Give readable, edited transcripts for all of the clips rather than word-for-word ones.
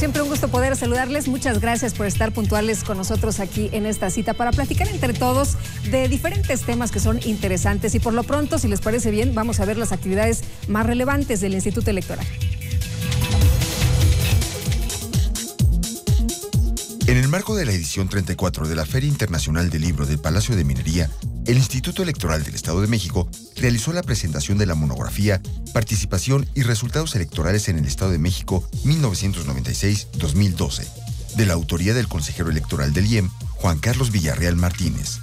siempre un gusto poder saludarles. Muchas gracias por estar puntuales con nosotros aquí en esta cita para platicar entre todos de diferentes temas que son interesantes. Y por lo pronto, si les parece bien, vamos a ver las actividades más relevantes del Instituto Electoral. En el marco de la edición 34 de la Feria Internacional del Libro del Palacio de Minería, el Instituto Electoral del Estado de México realizó la presentación de la monografía Participación y Resultados Electorales en el Estado de México 1996-2012, de la autoría del consejero electoral del IEM, Juan Carlos Villarreal Martínez.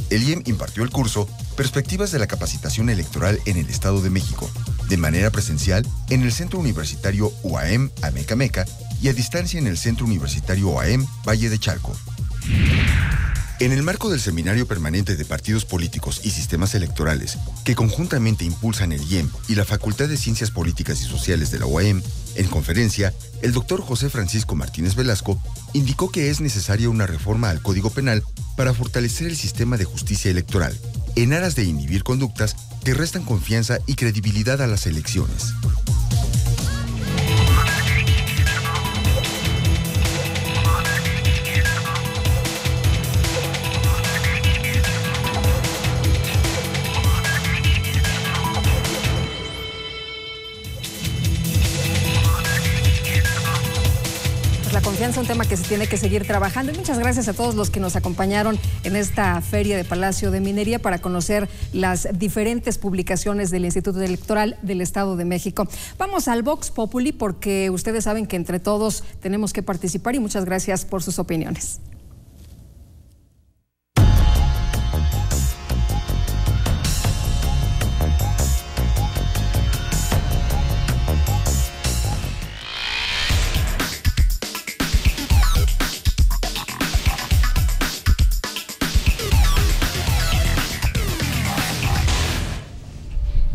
El IEM impartió el curso Perspectivas de la Capacitación Electoral en el Estado de México, de manera presencial en el Centro Universitario UAM Amecameca y a distancia en el Centro Universitario UAM Valle de Chalco. En el marco del Seminario Permanente de Partidos Políticos y Sistemas Electorales, que conjuntamente impulsan el IEM y la Facultad de Ciencias Políticas y Sociales de la UAM, en conferencia, el doctor José Francisco Martínez Velasco indicó que es necesaria una reforma al Código Penal para fortalecer el sistema de justicia electoral, en aras de inhibir conductas que restan confianza y credibilidad a las elecciones. La confianza, un tema que se tiene que seguir trabajando. Y muchas gracias a todos los que nos acompañaron en esta feria de Palacio de Minería para conocer las diferentes publicaciones del Instituto Electoral del Estado de México. Vamos al Vox Populi porque ustedes saben que entre todos tenemos que participar y muchas gracias por sus opiniones.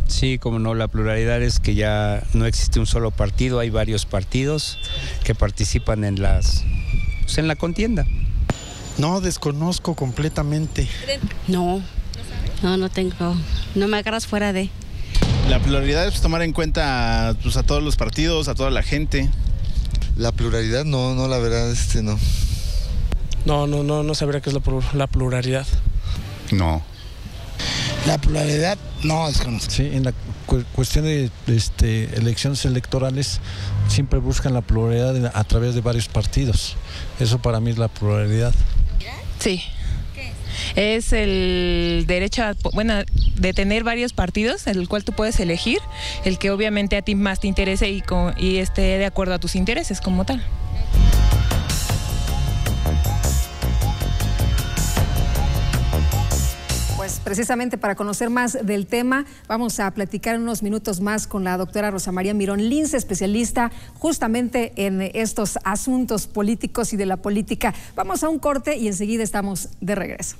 Sí, como no, la pluralidad es que ya no existe un solo partido, hay varios partidos que participan en la contienda. No, desconozco completamente. No tengo, no me agarras fuera de. La pluralidad es tomar en cuenta a todos los partidos, a toda la gente. La pluralidad no, la verdad, no. No sabría qué es la pluralidad. No. La pluralidad, no, desconozco. Sí, en la cuestión de elecciones electorales siempre buscan la pluralidad a través de varios partidos. Eso para mí es la pluralidad. Sí. ¿Qué es? Es el derecho de tener varios partidos, en el cual tú puedes elegir el que obviamente a ti más te interese y esté de acuerdo a tus intereses como tal. Precisamente para conocer más del tema, vamos a platicar unos minutos más con la doctora Rosa María Mirón Lince, especialista justamente en estos asuntos políticos y de la política. Vamos a un corte y enseguida estamos de regreso.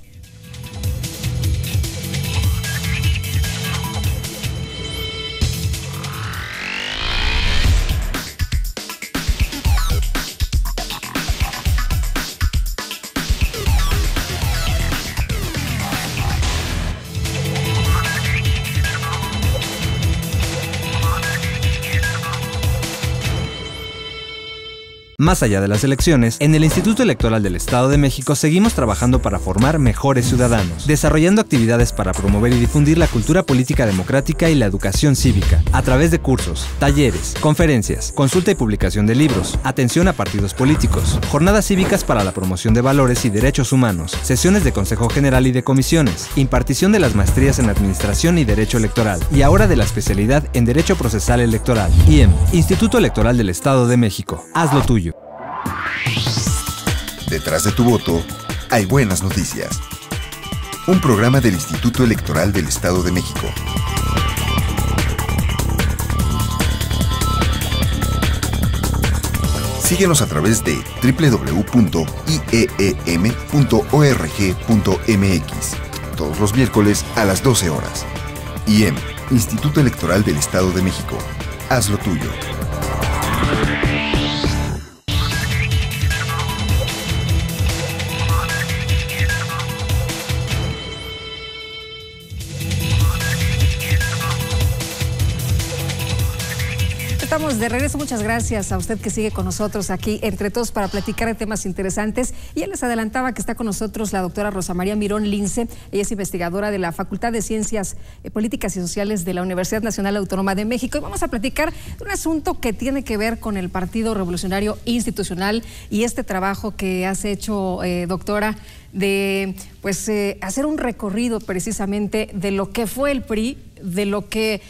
Más allá de las elecciones, en el Instituto Electoral del Estado de México seguimos trabajando para formar mejores ciudadanos, desarrollando actividades para promover y difundir la cultura política democrática y la educación cívica, a través de cursos, talleres, conferencias, consulta y publicación de libros, atención a partidos políticos, jornadas cívicas para la promoción de valores y derechos humanos, sesiones de Consejo General y de comisiones, impartición de las maestrías en Administración y Derecho Electoral, y ahora de la especialidad en Derecho Procesal Electoral. IEM, Instituto Electoral del Estado de México. Haz lo tuyo. Detrás de tu voto, hay buenas noticias. Un programa del Instituto Electoral del Estado de México. Síguenos a través de www.ieem.org.mx. Todos los miércoles a las 12 horas. IEM, Instituto Electoral del Estado de México. Haz lo tuyo. estamos de regreso. Muchas gracias a usted que sigue con nosotros aquí entre todos para platicar de temas interesantes. Y ya les adelantaba que está con nosotros la doctora Rosa María Mirón Lince. Ella es investigadora de la Facultad de Ciencias Políticas y Sociales de la Universidad Nacional Autónoma de México. Y vamos a platicar de un asunto que tiene que ver con el Partido Revolucionario Institucional y este trabajo que has hecho, doctora, de hacer un recorrido precisamente de lo que fue el PRI, de lo que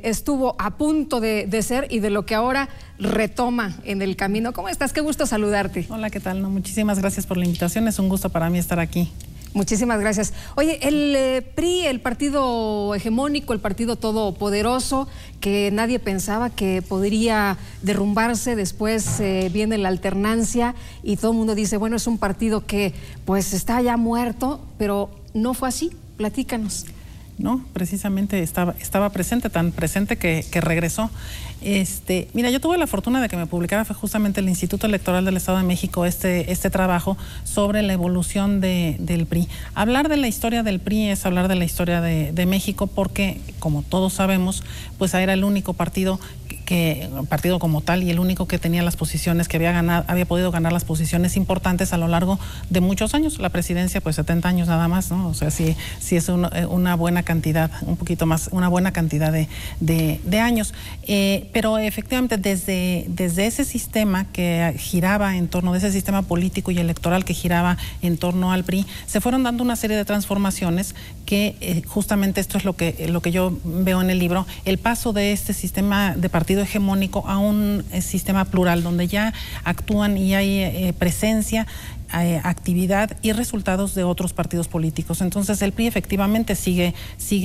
estuvo a punto de ser y de lo que ahora retoma en el camino. ¿Cómo estás? Qué gusto saludarte. Hola, ¿qué tal? Muchísimas gracias por la invitación. Es un gusto para mí estar aquí. Muchísimas gracias. Oye, el PRI, el partido hegemónico, el partido todopoderoso, que nadie pensaba que podría derrumbarse, después viene la alternancia y todo el mundo dice, bueno, es un partido que está ya muerto, pero no fue así. Platícanos. No, precisamente estaba presente, tan presente que regresó. Mira, yo tuve la fortuna de que me publicara, fue justamente el Instituto Electoral del Estado de México, este trabajo sobre la evolución del PRI. Hablar de la historia del PRI es hablar de la historia de México, porque, como todos sabemos, era el único partido como tal y el único que tenía las posiciones, que había podido ganar las posiciones importantes a lo largo de muchos años. La presidencia, 70 años nada más, ¿no? O sea, sí es una buena cantidad, un poquito más, una buena cantidad de años. Pero efectivamente, desde ese sistema que giraba en torno, de ese sistema político y electoral que giraba en torno al PRI, se fueron dando una serie de transformaciones que justamente esto es lo que yo veo en el libro, el paso de este sistema de partido hegemónico a un sistema plural, donde ya actúan y hay presencia, actividad y resultados de otros partidos políticos. Entonces el PRI efectivamente sigue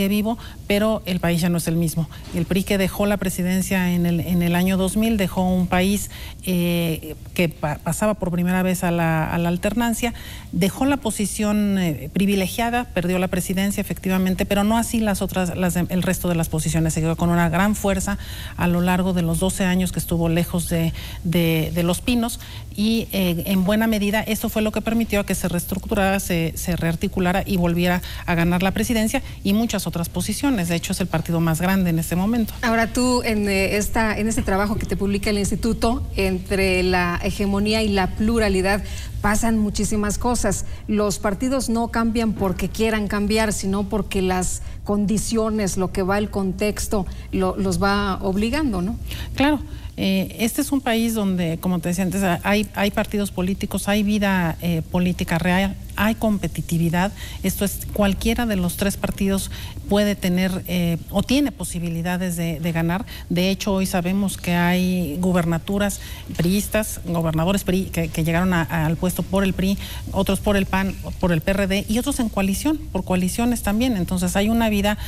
vivo, pero el país ya no es el mismo. El PRI que dejó la presidencia en el año 2000 dejó un país que pasaba por primera vez a la alternancia, dejó la posición privilegiada, perdió la presidencia efectivamente, pero no así el resto de las posiciones. Se quedó con una gran fuerza a lo largo de los 12 años que estuvo lejos de Los Pinos, y en buena medida eso fue lo que permitió que se reestructurara, se rearticulara y volviera a ganar la presidencia y muchas otras posiciones. De hecho, es el partido más grande en este momento. Ahora tú, en este trabajo que te publica el Instituto, entre la hegemonía y la pluralidad, pasan muchísimas cosas. Los partidos no cambian porque quieran cambiar, sino porque las condiciones, lo que va el contexto, los va obligando, ¿no? Claro. Este es un país donde, como te decía antes, hay partidos políticos, hay vida política real, hay competitividad. Esto es, cualquiera de los tres partidos puede tener o tiene posibilidades de ganar. De hecho, hoy sabemos que hay gubernaturas priistas, gobernadores PRI que llegaron al puesto por el PRI, otros por el PAN, por el PRD y otros en coalición, por coaliciones también. Entonces hay una vida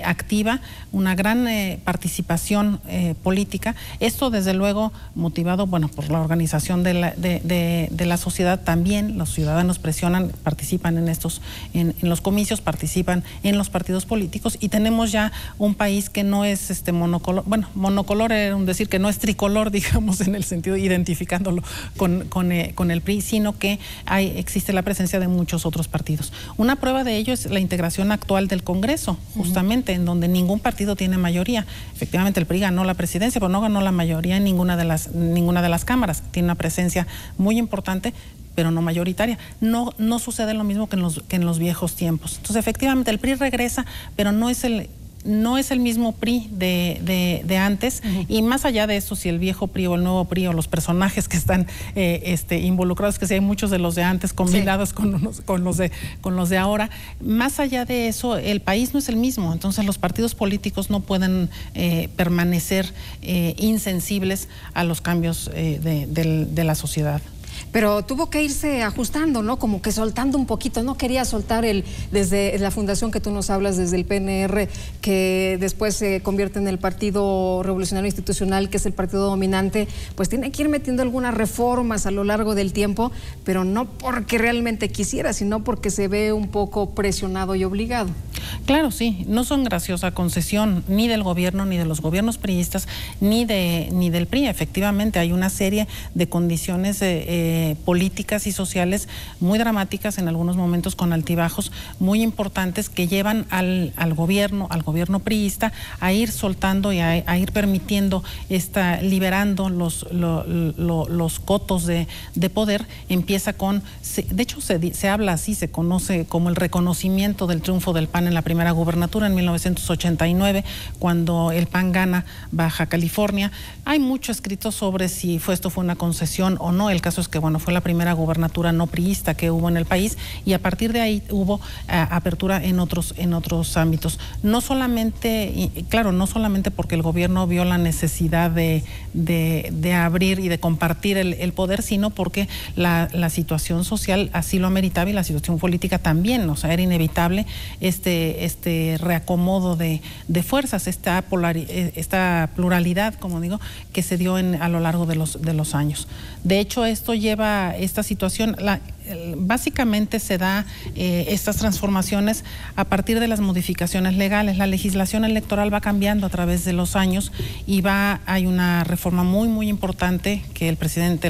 activa, una gran participación política. Esto desde luego motivado por la organización de la sociedad también. Los ciudadanos presionan, participan en los comicios, participan en los partidos políticos, y tenemos ya un país que no es monocolor. Bueno, monocolor era decir que no es tricolor, digamos, en el sentido identificándolo con el PRI, sino que existe la presencia de muchos otros partidos. Una prueba de ello es la integración actual del Congreso, justamente, en donde ningún partido tiene mayoría. Efectivamente, el PRI ganó la presidencia, pero no ganó la mayoría en ninguna de las cámaras. Tiene una presencia muy importante, pero no mayoritaria. No sucede lo mismo que en los viejos tiempos. Entonces, efectivamente, el PRI regresa, pero no es el mismo PRI de antes. Y más allá de eso, si el viejo PRI o el nuevo PRI o los personajes que están involucrados, que si hay muchos de los de antes combinados con los de ahora, más allá de eso, el país no es el mismo. Entonces los partidos políticos no pueden permanecer insensibles a los cambios de la sociedad. Pero tuvo que irse ajustando, ¿no? Como que soltando un poquito. No quería soltar desde la fundación que tú nos hablas, desde el PNR, que después se convierte en el Partido Revolucionario Institucional, que es el partido dominante. Pues tiene que ir metiendo algunas reformas a lo largo del tiempo, pero no porque realmente quisiera, sino porque se ve un poco presionado y obligado. Claro, sí, no son graciosa concesión ni del gobierno, ni de los gobiernos priistas, ni del PRI. Efectivamente, hay una serie de condiciones políticas y sociales muy dramáticas, en algunos momentos con altibajos muy importantes, que llevan al gobierno priista a ir soltando y a ir permitiendo, liberando los cotos de poder. Empieza con, de hecho se habla así, se conoce como el reconocimiento del triunfo del PAN en la primera gubernatura en 1989, cuando el PAN gana Baja California. Hay mucho escrito sobre si esto fue una concesión o no. El caso es que, bueno, fue la primera gubernatura no priista que hubo en el país, y a partir de ahí hubo apertura en otros ámbitos. No solamente, claro, no solamente porque el gobierno vio la necesidad de abrir y de compartir el poder, sino porque la situación social así lo ameritaba, y la situación política también. O sea, era inevitable este reacomodo de fuerzas, esta pluralidad, como digo, que se dio a lo largo de los años. De hecho, esto lleva esta situación, básicamente se da estas transformaciones a partir de las modificaciones legales. La legislación electoral va cambiando a través de los años, y hay una reforma muy, muy importante que el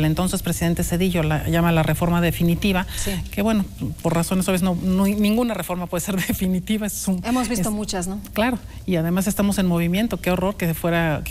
entonces presidente Zedillo la llama la reforma definitiva, sí, que, bueno, por razones obvias ninguna reforma puede ser definitiva. Hemos visto muchas, ¿no? Claro, y además estamos en movimiento. Qué horror que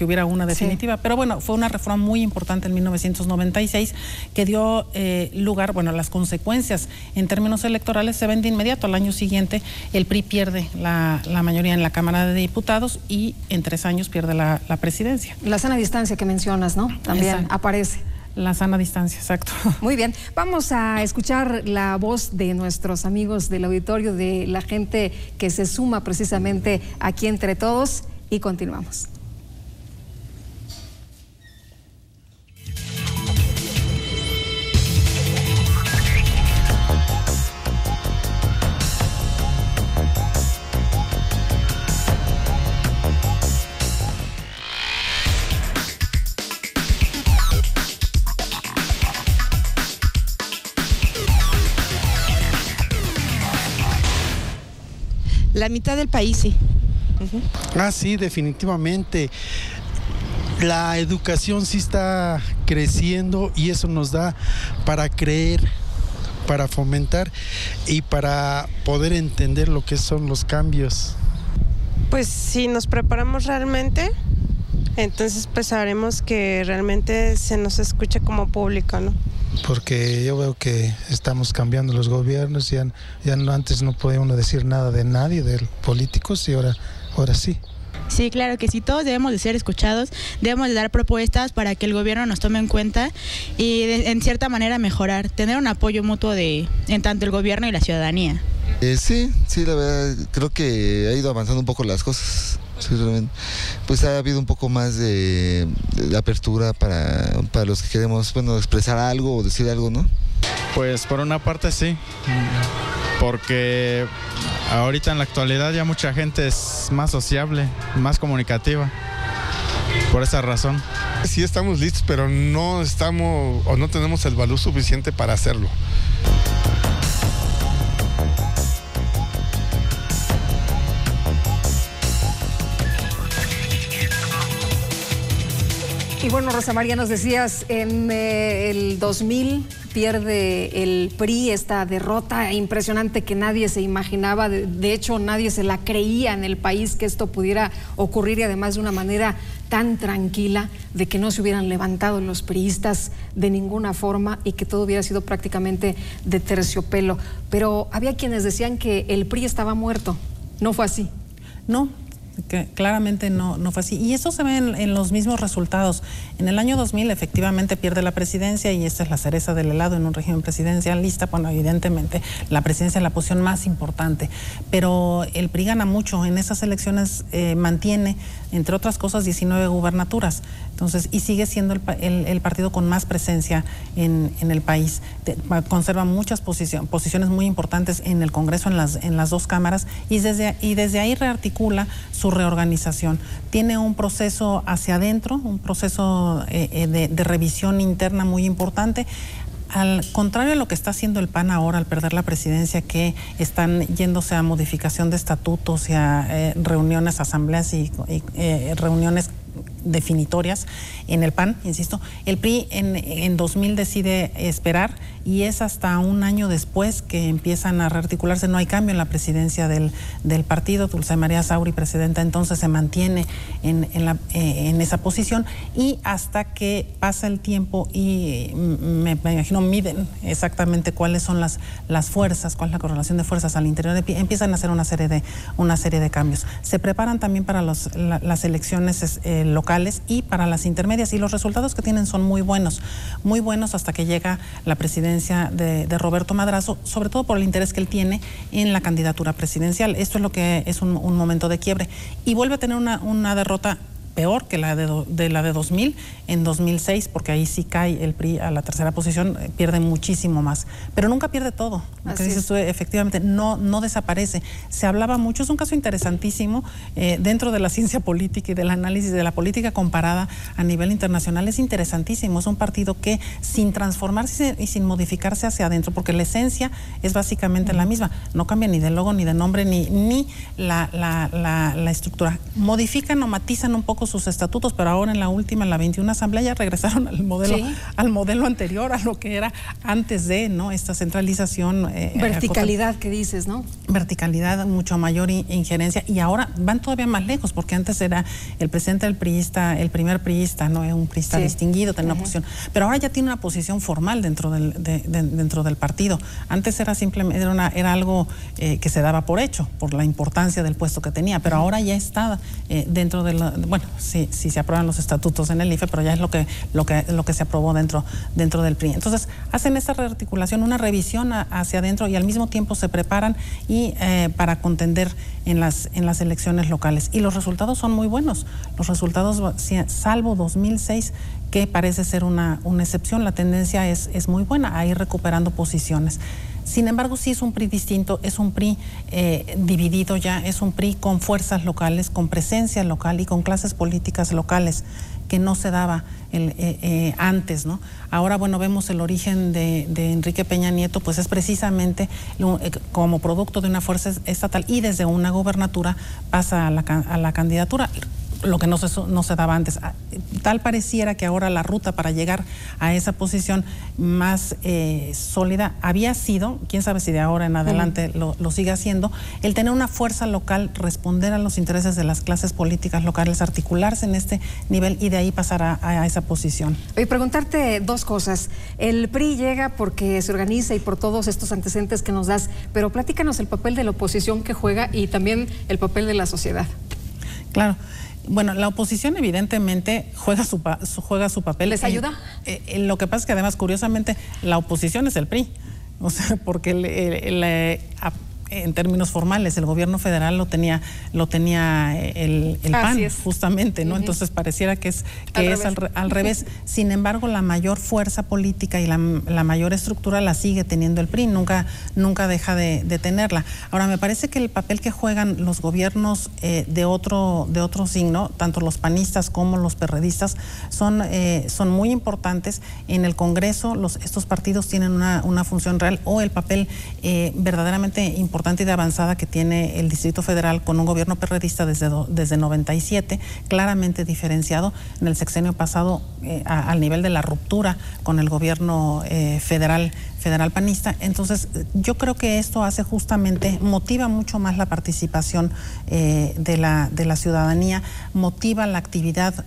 hubiera una definitiva, sí. Pero bueno, fue una reforma muy importante en 1996 que dio lugar, bueno, las consecuencias en términos electorales se ven de inmediato. Al año siguiente el PRI pierde la mayoría en la Cámara de Diputados, y en 3 años pierde la presidencia. La sana distancia que mencionas, ¿no? También aparece. La sana distancia, exacto. Muy bien, vamos a escuchar la voz de nuestros amigos del auditorio, de la gente que se suma precisamente aquí entre todos, y continuamos. La mitad del país, sí. Sí, definitivamente. La educación sí está creciendo, y eso nos da para creer, para fomentar y para poder entender lo que son los cambios. Pues si nos preparamos realmente, entonces pues sabremos que realmente se nos escucha como público, ¿no? Porque yo veo que estamos cambiando los gobiernos, ya antes no podía uno decir nada de nadie, de políticos, y ahora sí. Sí, claro que sí, todos debemos de ser escuchados, debemos de dar propuestas para que el gobierno nos tome en cuenta y en cierta manera mejorar, tener un apoyo mutuo en tanto el gobierno y la ciudadanía. Sí, la verdad, creo que ha ido avanzando un poco las cosas. Sí, realmente. Pues ha habido un poco más de apertura para los que queremos, bueno, expresar algo o decir algo, ¿no? Pues por una parte sí, porque ahorita en la actualidad ya mucha gente es más sociable, más comunicativa, por esa razón. Sí estamos listos, pero no tenemos el valor suficiente para hacerlo. Y bueno, Rosa María, nos decías, en el 2000 pierde el PRI, esta derrota impresionante que nadie se imaginaba, de hecho nadie se la creía en el país que esto pudiera ocurrir, y además de una manera tan tranquila, de que no se hubieran levantado los priistas de ninguna forma y que todo hubiera sido prácticamente de terciopelo. Pero había quienes decían que el PRI estaba muerto. ¿No fue así? No. Que claramente no fue así, y eso se ve en los mismos resultados. En el año 2000 efectivamente pierde la presidencia, y esta es la cereza del helado en un régimen presidencialista. Bueno, evidentemente la presidencia es la posición más importante, pero el PRI gana mucho. En esas elecciones mantiene, entre otras cosas, 19 gubernaturas. Entonces, y sigue siendo el partido con más presencia en el país. Conserva muchas posiciones muy importantes en el Congreso, en las 2 cámaras, y desde ahí rearticula su reorganización. Tiene un proceso hacia adentro, un proceso de revisión interna muy importante. al contrario de lo que está haciendo el PAN ahora al perder la presidencia, que están yéndose a modificación de estatutos y a reuniones, asambleas y reuniones definitorias en el PAN, insisto, el PRI en 2000 decide esperar y es hasta un año después que empiezan a rearticularse. No hay cambio en la presidencia del partido. Dulce María Sauri, presidenta, entonces se mantiene en esa posición y hasta que pasa el tiempo y me imagino miden exactamente cuáles son las fuerzas, cuál es la correlación de fuerzas al interior del PRI, empiezan a hacer una serie de cambios. Se preparan también para las elecciones locales y para las intermedias, y los resultados que tienen son muy buenos hasta que llega la presidencia de Roberto Madrazo, sobre todo por el interés que él tiene en la candidatura presidencial. Esto es lo que es un momento de quiebre, y vuelve a tener una derrota peor que la de 2000 en 2006, porque ahí sí cae el PRI a la tercera posición, pierde muchísimo más, pero nunca pierde todo. Lo que dices tú, efectivamente, no desaparece. Se hablaba mucho, es un caso interesantísimo dentro de la ciencia política y del análisis de la política comparada a nivel internacional, es interesantísimo. Es un partido que sin transformarse y sin modificarse hacia adentro, porque la esencia es básicamente la misma, no cambia ni de logo, ni de nombre, ni la estructura. Modifican o matizan un poco sus estatutos, pero ahora en la 21 asamblea ya regresaron al modelo anterior, a lo que era antes de, ¿no?, esta centralización. Verticalidad que dices, ¿no? Verticalidad, mucho mayor injerencia, y ahora van todavía más lejos, porque antes era el presidente del priista, el primer priista, ¿no? Un priista distinguido, tenía una posición, pero ahora ya tiene una posición formal dentro del partido. Antes era simplemente, era algo que se daba por hecho, por la importancia del puesto que tenía, pero ahora ya está dentro de bueno, sí se aprueban los estatutos en el IFE, pero ya es lo que se aprobó dentro del PRI. Entonces hacen esa rearticulación, una revisión hacia adentro, y al mismo tiempo se preparan para contender en las elecciones locales, y los resultados son muy buenos. Los resultados, salvo 2006, que parece ser una excepción, la tendencia es muy buena a ir recuperando posiciones. Sin embargo, sí es un PRI distinto, es un PRI dividido ya, es un PRI con fuerzas locales, con presencia local y con clases políticas locales, que no se daba antes, ¿no? Ahora, bueno, vemos el origen de Enrique Peña Nieto, pues es precisamente como producto de una fuerza estatal, y desde una gobernatura pasa a la candidatura, lo que no se daba antes. Tal pareciera que ahora la ruta para llegar a esa posición más sólida había sido, quién sabe si de ahora en adelante lo sigue haciendo, el tener una fuerza local, responder a los intereses de las clases políticas locales, articularse en este nivel y de ahí pasar a esa posición. Oye, preguntarte dos cosas. El PRI llega porque se organiza y por todos estos antecedentes que nos das, pero platícanos el papel de la oposición que juega y también el papel de la sociedad. Claro. Bueno, la oposición evidentemente juega su papel. ¿Les ayuda? Lo que pasa es que además, curiosamente, la oposición es el PRI. O sea, porque en términos formales el gobierno federal lo tenía el PAN, justamente, ¿no? Entonces pareciera que es al revés. Sin embargo, la mayor fuerza política y la mayor estructura la sigue teniendo el PRI, nunca deja de tenerla. Ahora, me parece que el papel que juegan los gobiernos de otro signo, tanto los panistas como los perredistas, son muy importantes. En el Congreso, estos partidos tienen una función real, o el papel verdaderamente importante y de avanzada que tiene el Distrito Federal con un gobierno perredista desde 97, claramente diferenciado en el sexenio pasado al nivel de la ruptura con el gobierno federal panista. Entonces, yo creo que esto motiva mucho más la participación de la ciudadanía, motiva la actividad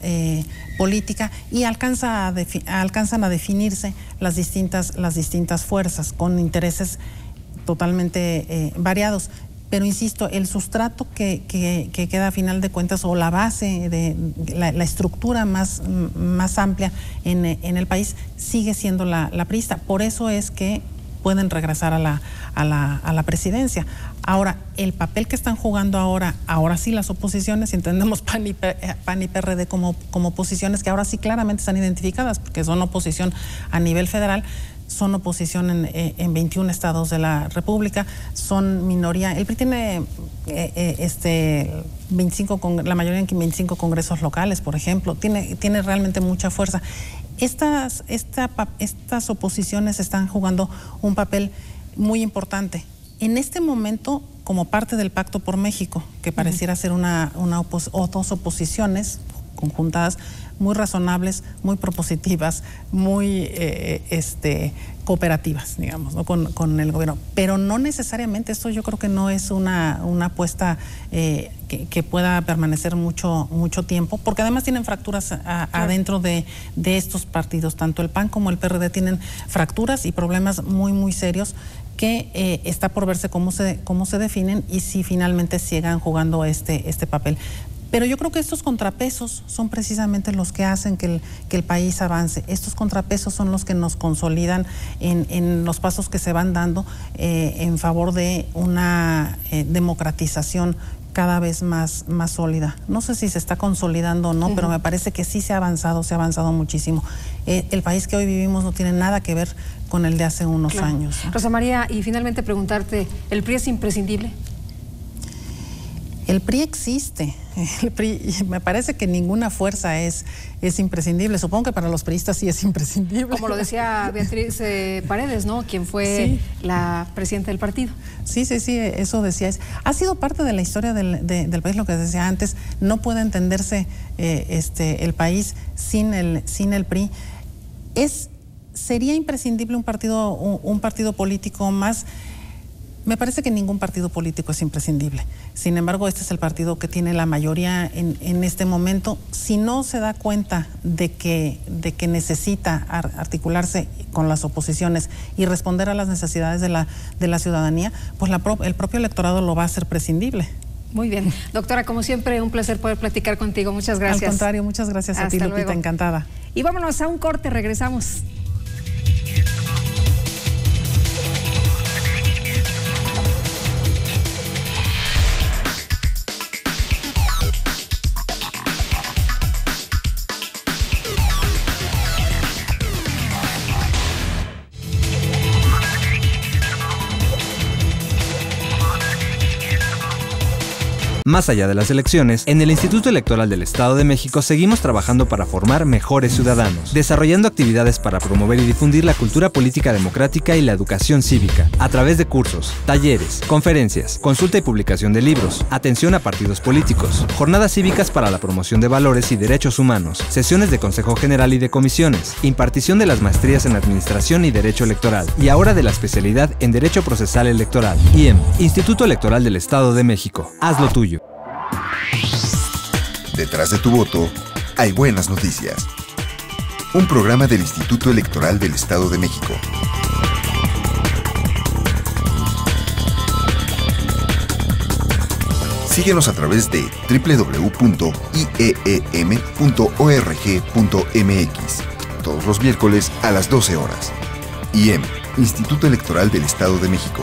política, y alcanzan a definirse las distintas fuerzas con intereses totalmente variados. Pero insisto, el sustrato que queda a final de cuentas, o la base de la estructura más amplia en el país, sigue siendo la priista. Por eso es que pueden regresar a la presidencia. Ahora, el papel que están jugando ahora sí las oposiciones, entendemos PAN y PRD como oposiciones que ahora sí claramente están identificadas, porque son oposición a nivel federal, son oposición en 21 estados de la República, son minoría. El PRI tiene la mayoría en 25 congresos locales, por ejemplo, tiene realmente mucha fuerza. Estas oposiciones están jugando un papel muy importante. En este momento, como parte del Pacto por México, que pareciera ser o dos oposiciones conjuntadas muy razonables, muy propositivas, muy cooperativas, digamos, ¿no? con el gobierno. Pero no necesariamente, esto yo creo que no es una apuesta que pueda permanecer mucho tiempo, porque además tienen fracturas adentro de estos partidos. Tanto el PAN como el PRD tienen fracturas y problemas muy serios que está por verse cómo se definen y si finalmente sigan jugando este papel. Pero yo creo que estos contrapesos son precisamente los que hacen que el país avance. Estos contrapesos son los que nos consolidan en los pasos que se van dando en favor de una democratización cada vez más sólida. No sé si se está consolidando o no, pero me parece que sí se ha avanzado muchísimo. El país que hoy vivimos no tiene nada que ver con el de hace unos años. Rosa María, y finalmente preguntarte, ¿el PRI es imprescindible? El PRI existe. El PRI, me parece que ninguna fuerza es imprescindible. Supongo que para los priistas sí es imprescindible. Como lo decía Beatriz Paredes, ¿no? Quien fue la presidenta del partido. Sí, eso decía. Ha sido parte de la historia del país, lo que decía antes. No puede entenderse el país sin el PRI. Sería imprescindible un partido político más. Me parece que ningún partido político es imprescindible. Sin embargo, este es el partido que tiene la mayoría en este momento. Si no se da cuenta de que necesita articularse con las oposiciones y responder a las necesidades de la ciudadanía, pues el propio electorado lo va a hacer prescindible. Muy bien. Doctora, como siempre, un placer poder platicar contigo. Muchas gracias. Al contrario, muchas gracias a ti, Lupita, luego. Encantada. Y vámonos a un corte, regresamos. Más allá de las elecciones, en el Instituto Electoral del Estado de México seguimos trabajando para formar mejores ciudadanos, desarrollando actividades para promover y difundir la cultura política democrática y la educación cívica, a través de cursos, talleres, conferencias, consulta y publicación de libros, atención a partidos políticos, jornadas cívicas para la promoción de valores y derechos humanos, sesiones de Consejo General y de comisiones, impartición de las maestrías en Administración y Derecho Electoral, y ahora de la especialidad en Derecho Procesal Electoral. IEM, Instituto Electoral del Estado de México. Haz lo tuyo. Detrás de tu voto hay buenas noticias. Un programa del Instituto Electoral del Estado de México. Síguenos a través de www.ieem.org.mx todos los miércoles a las 12 horas. IEM, Instituto Electoral del Estado de México.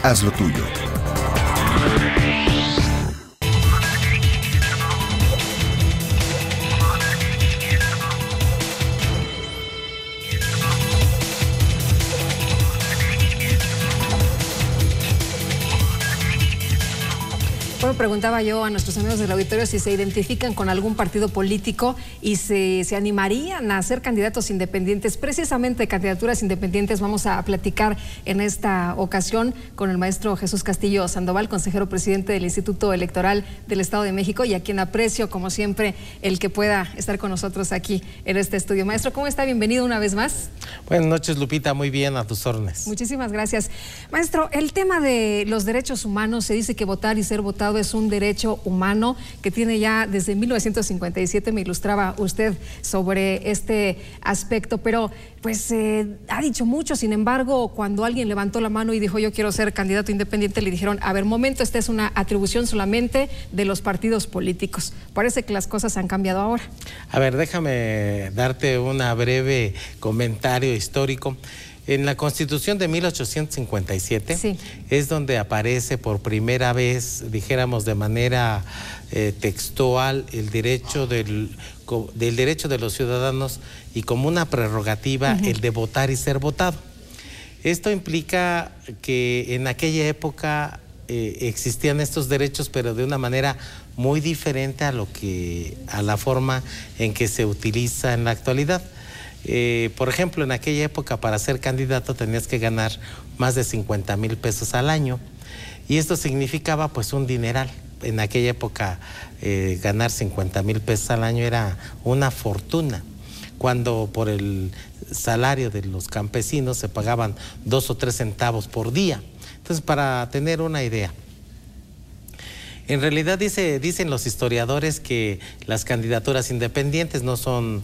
Haz lo tuyo. Bueno, preguntaba yo a nuestros amigos del auditorio si se identifican con algún partido político y se animarían a ser candidatos independientes. Precisamente candidaturas independientes vamos a platicar en esta ocasión con el maestro Jesús Castillo Sandoval, consejero presidente del Instituto Electoral del Estado de México, y a quien aprecio, como siempre, el que pueda estar con nosotros aquí en este estudio. Maestro, ¿cómo está? Bienvenido una vez más. Buenas noches, Lupita. Muy bien, a tus órdenes. Muchísimas gracias. Maestro, el tema de los derechos humanos, se dice que votar y ser votado es un derecho humano que tiene ya desde 1957, me ilustraba usted sobre este aspecto, pero pues ha dicho mucho. Sin embargo, cuando alguien levantó la mano y dijo yo quiero ser candidato independiente, le dijeron, a ver, momento, esta es una atribución solamente de los partidos políticos. Parece que las cosas han cambiado ahora. A ver, déjame darte una breve comentario histórico. En la Constitución de 1857 es donde aparece por primera vez, dijéramos de manera textual, el derecho del derecho de los ciudadanos y como una prerrogativa el de votar y ser votado. Esto implica que en aquella época existían estos derechos, pero de una manera muy diferente a la forma en que se utiliza en la actualidad. Por ejemplo, en aquella época para ser candidato tenías que ganar más de 50,000 pesos al año y esto significaba pues un dineral. En aquella época ganar 50,000 pesos al año era una fortuna, cuando por el salario de los campesinos se pagaban 2 o 3 centavos por día. Entonces, para tener una idea, en realidad dicen los historiadores que las candidaturas independientes no son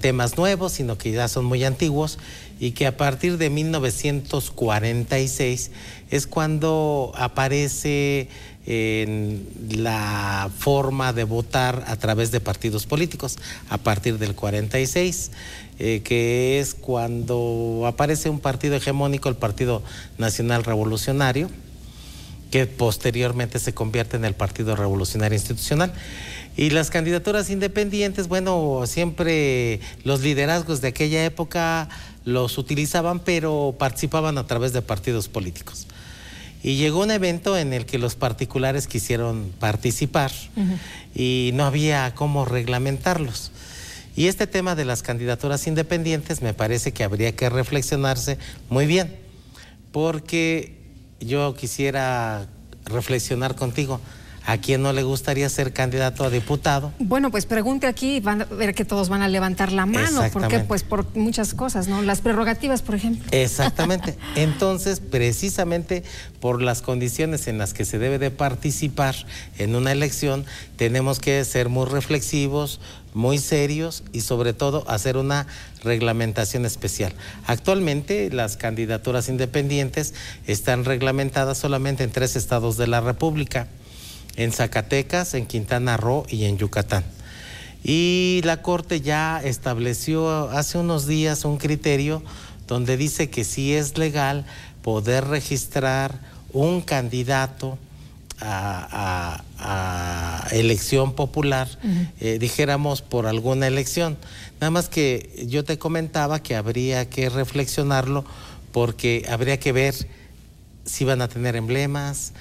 temas nuevos, sino que ya son muy antiguos y que a partir de 1946 es cuando aparece la forma de votar a través de partidos políticos, a partir del 46, que es cuando aparece un partido hegemónico, el Partido Nacional Revolucionario, que posteriormente se convierte en el Partido Revolucionario Institucional. Y las candidaturas independientes, bueno, siempre los liderazgos de aquella época los utilizaban, pero participaban a través de partidos políticos. Y llegó un evento en el que los particulares quisieron participar y no había cómo reglamentarlos. Y este tema de las candidaturas independientes me parece que habría que reflexionarse muy bien, porque yo quisiera reflexionar contigo. ¿A quién no le gustaría ser candidato a diputado? Bueno, pues pregunte aquí y van a ver que todos van a levantar la mano. ¿Por qué? Pues por muchas cosas, ¿no? Las prerrogativas, por ejemplo. Exactamente. Entonces, precisamente por las condiciones en las que se debe de participar en una elección, tenemos que ser muy reflexivos, muy serios y sobre todo hacer una reglamentación especial. Actualmente las candidaturas independientes están reglamentadas solamente en 3 estados de la República: en Zacatecas, en Quintana Roo y en Yucatán. Y la Corte ya estableció hace unos días un criterio donde dice que sí es legal poder registrar un candidato a elección popular, dijéramos por alguna elección. Nada más que yo te comentaba que habría que reflexionarlo, porque habría que ver si van a tener emblemas,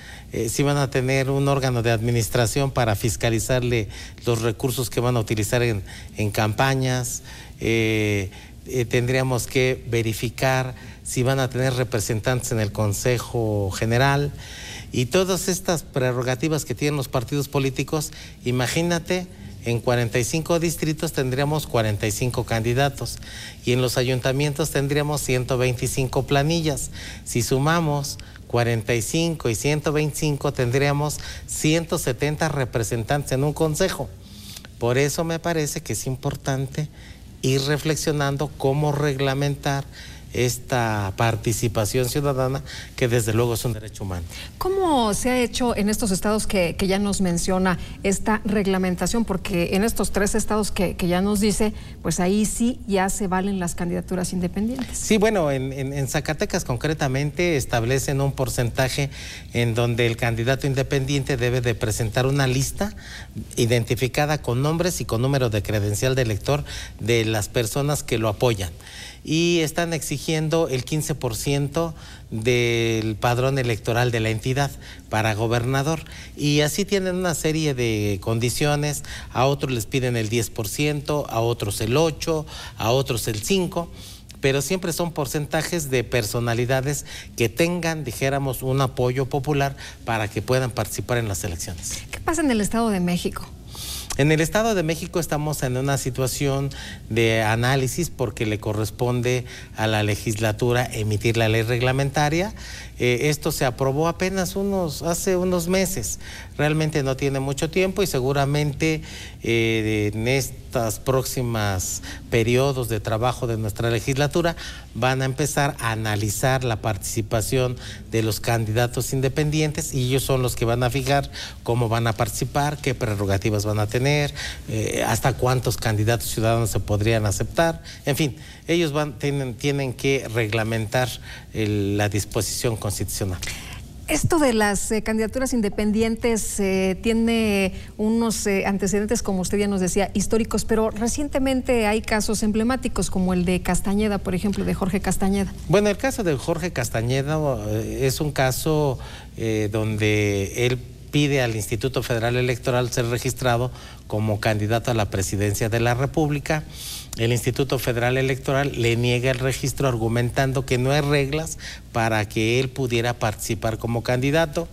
si van a tener un órgano de administración para fiscalizarle los recursos que van a utilizar en campañas. Tendríamos que verificar si van a tener representantes en el Consejo General y todas estas prerrogativas que tienen los partidos políticos. Imagínate, en 45 distritos tendríamos 45 candidatos y en los ayuntamientos tendríamos 125 planillas. Si sumamos 45 y 125 tendríamos 170 representantes en un consejo. Por eso me parece que es importante ir reflexionando cómo reglamentar esta participación ciudadana, que desde luego es un derecho humano. ¿Cómo se ha hecho en estos estados que ya nos menciona esta reglamentación? Porque en estos 3 estados que ya nos dice, pues ahí sí ya se valen las candidaturas independientes. Sí, bueno, en Zacatecas concretamente establecen un porcentaje en donde el candidato independiente debe de presentar una lista identificada con nombres y con número de credencial de elector de las personas que lo apoyan. Y están exigiendo el 15% del padrón electoral de la entidad para gobernador, y así tienen una serie de condiciones. A otros les piden el 10%, a otros el 8%, a otros el 5%, pero siempre son porcentajes de personalidades que tengan, dijéramos, un apoyo popular para que puedan participar en las elecciones. ¿Qué pasa en el Estado de México? En el Estado de México estamos en una situación de análisis, porque le corresponde a la legislatura emitir la ley reglamentaria. Esto se aprobó apenas hace unos meses, realmente no tiene mucho tiempo, y seguramente en estas próximas periodos de trabajo de nuestra legislatura van a empezar a analizar la participación de los candidatos independientes, y ellos son los que van a fijar cómo van a participar, qué prerrogativas van a tener, hasta cuántos candidatos ciudadanos se podrían aceptar. En fin, ellos tienen que reglamentar la disposición constitucional. Esto de las candidaturas independientes tiene unos antecedentes, como usted ya nos decía, históricos, pero recientemente hay casos emblemáticos como el de Castañeda, por ejemplo, de Jorge Castañeda. Bueno, el caso de Jorge Castañeda es un caso donde él pide al Instituto Federal Electoral ser registrado como candidato a la presidencia de la República. El Instituto Federal Electoral le niega el registro argumentando que no hay reglas para que él pudiera participar como candidato.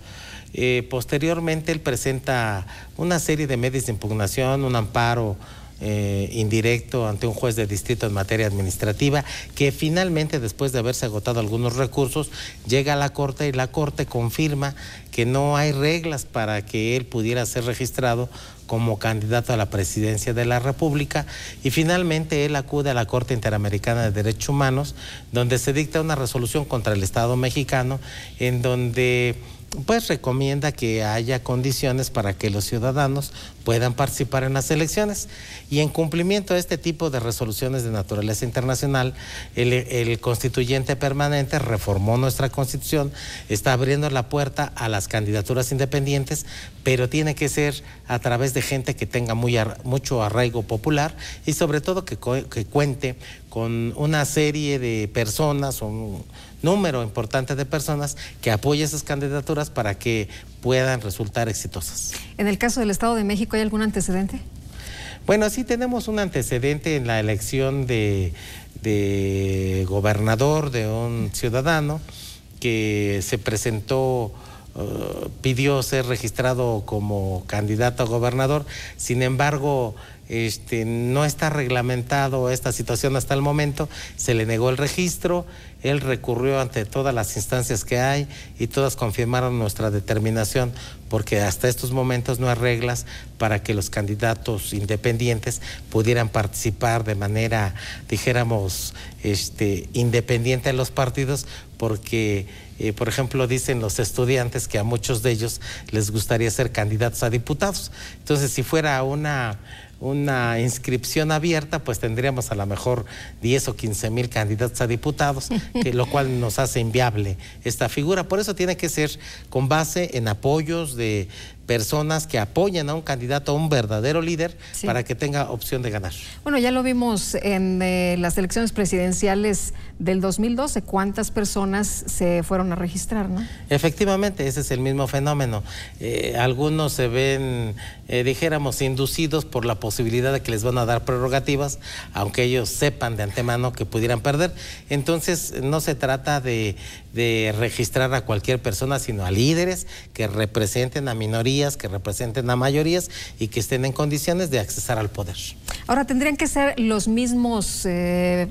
Posteriormente él presenta una serie de medios de impugnación, un amparo indirecto ante un juez de distrito en materia administrativa, que finalmente, después de haberse agotado algunos recursos, llega a la Corte y la Corte confirma que no hay reglas para que él pudiera ser registrado como candidato a la presidencia de la República, y finalmente él acude a la Corte Interamericana de Derechos Humanos, donde se dicta una resolución contra el Estado mexicano, en donde pues recomienda que haya condiciones para que los ciudadanos puedan participar en las elecciones. Y en cumplimiento de este tipo de resoluciones de naturaleza internacional, el constituyente permanente reformó nuestra Constitución, está abriendo la puerta a las candidaturas independientes, pero tiene que ser a través de gente que tenga mucho arraigo popular y sobre todo que cuente con una serie de personas, un número importante de personas que apoye esas candidaturas para que puedan resultar exitosas. En el caso del Estado de México, ¿hay algún antecedente? Bueno, sí tenemos un antecedente en la elección de gobernador de un ciudadano que se presentó, pidió ser registrado como candidato a gobernador. Sin embargo, no está reglamentado esta situación hasta el momento, se le negó el registro, él recurrió ante todas las instancias que hay y todas confirmaron nuestra determinación, porque hasta estos momentos no hay reglas para que los candidatos independientes pudieran participar de manera, dijéramos, independiente de los partidos, porque por ejemplo, dicen los estudiantes que a muchos de ellos les gustaría ser candidatos a diputados. Entonces, si fuera una inscripción abierta, pues tendríamos a lo mejor 10 o 15 mil candidatos a diputados, lo cual nos hace inviable esta figura. Por eso tiene que ser con base en apoyos de personas que apoyen a un candidato, a un verdadero líder, sí, para que tenga opción de ganar. Bueno, ya lo vimos en las elecciones presidenciales del 2012, ¿cuántas personas se fueron a registrar, no? Efectivamente, ese es el mismo fenómeno. Algunos se ven, dijéramos, inducidos por la posibilidad de que les van a dar prerrogativas, aunque ellos sepan de antemano que pudieran perder. Entonces, no se trata de registrar a cualquier persona, sino a líderes que representen a minorías, que representen a mayorías y que estén en condiciones de accesar al poder. Ahora, ¿tendrían que ser los mismos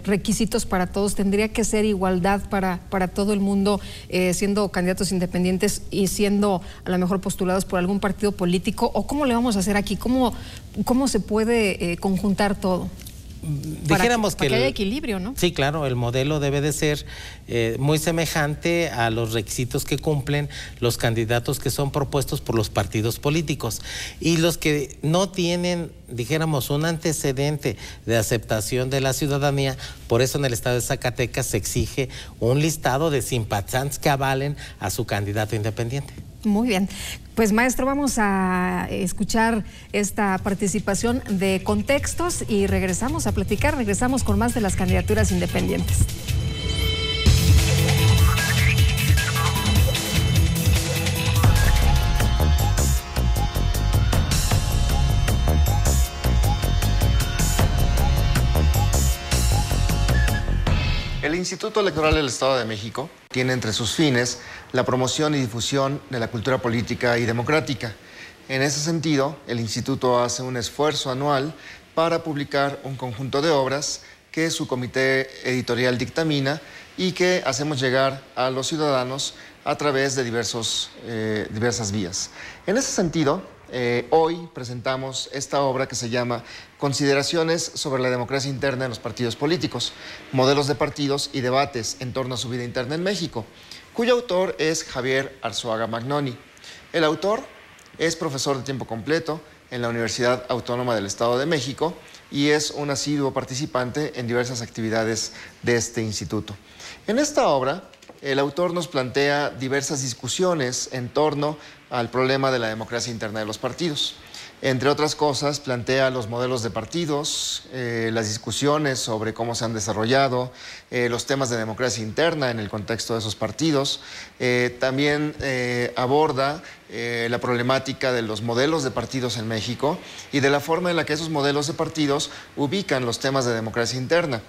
requisitos para todos? ¿Tendría que ser igualdad para todo el mundo, siendo candidatos independientes y siendo a lo mejor postulados por algún partido político? ¿O cómo le vamos a hacer aquí? ¿Cómo se puede conjuntar todo? Dijéramos para que haya equilibrio, ¿no? Sí, claro, el modelo debe de ser muy semejante a los requisitos que cumplen los candidatos que son propuestos por los partidos políticos, y los que no tienen, dijéramos, un antecedente de aceptación de la ciudadanía. Por eso en el estado de Zacatecas se exige un listado de simpatizantes que avalen a su candidato independiente. Muy bien. Pues maestro, vamos a escuchar esta participación de contextos y regresamos a platicar, regresamos con más de las candidaturas independientes. El Instituto Electoral del Estado de México tiene entre sus fines la promoción y difusión de la cultura política y democrática. En ese sentido, el Instituto hace un esfuerzo anual para publicar un conjunto de obras que su comité editorial dictamina y que hacemos llegar a los ciudadanos a través de diversas vías. En ese sentido, hoy presentamos esta obra que se llama Consideraciones sobre la democracia interna en los partidos políticos, modelos de partidos y debates en torno a su vida interna en México, cuyo autor es Javier Arzuaga Magnoni. El autor es profesor de tiempo completo en la Universidad Autónoma del Estado de México y es un asiduo participante en diversas actividades de este instituto. En esta obra, el autor nos plantea diversas discusiones en torno al problema de la democracia interna de los partidos. Entre otras cosas, plantea los modelos de partidos, las discusiones sobre cómo se han desarrollado, los temas de democracia interna en el contexto de esos partidos. También aborda la problemática de los modelos de partidos en México y de la forma en la que esos modelos de partidos ubican los temas de democracia interna.